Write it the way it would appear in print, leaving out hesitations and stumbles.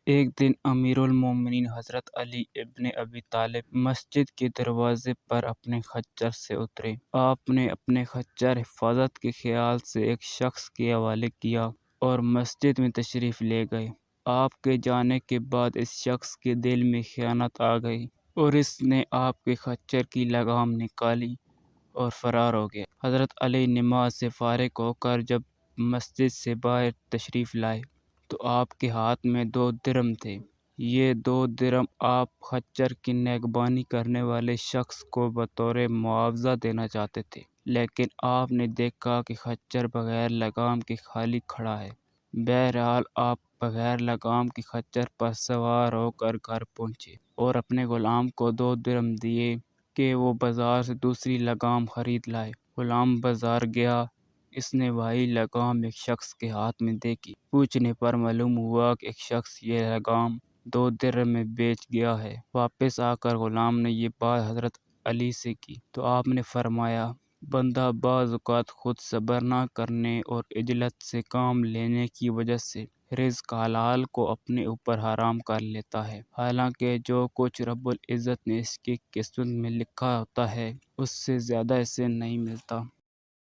ایک دن امیر المومنین حضرت علی ابن ابی طالب مسجد کے دروازے پر اپنے خچر سے اترے۔ آپ نے اپنے خچر حفاظت کے خیال سے ایک شخص کے حوالے کیا اور مسجد میں تشریف لے گئے۔ آپ کے جانے کے بعد اس شخص کے دل میں خیانت آ گئی اور اس نے آپ کے خچر کی لگام نکالی اور فرار ہو گیا۔ حضرت علی نماز سے فارغ ہو کر جب مسجد سے باہر تشریف لائے تو آپ کے ہاتھ میں 2 درم تھے۔ یہ 2 درم آپ خچر کی نگہبانی کرنے والے شخص کو بطور معاوضہ دینا چاہتے تھے، لیکن آپ نے دیکھا کہ خچر بغیر لگام کے خالی کھڑا ہے۔ بہرحال آپ بغیر لگام کے خچر پر سوار ہو کر گھر پہنچے اور اپنے غلام کو 2 درم دیے کہ وہ بازار سے دوسری لگام خرید لائے۔ غلام بازار گیا، اس نے وہی لگام ایک شخص کے ہاتھ میں دیکھی۔ پوچھنے پر معلوم ہوا کہ ایک شخص یہ لگام 2 درم میں بیچ گیا ہے۔ واپس آ کر غلام نے یہ بات حضرت علی سے کی تو آپ نے فرمایا، بندہ بعض اوقات خود صبر نہ کرنے اور عجلت سے کام لینے کی وجہ سے رزق حلال کو اپنے اوپر حرام کر لیتا ہے، حالانکہ جو کچھ رب العزت نے اس کی قسمت میں لکھا ہوتا ہے اس سے زیادہ اسے نہیں ملتا۔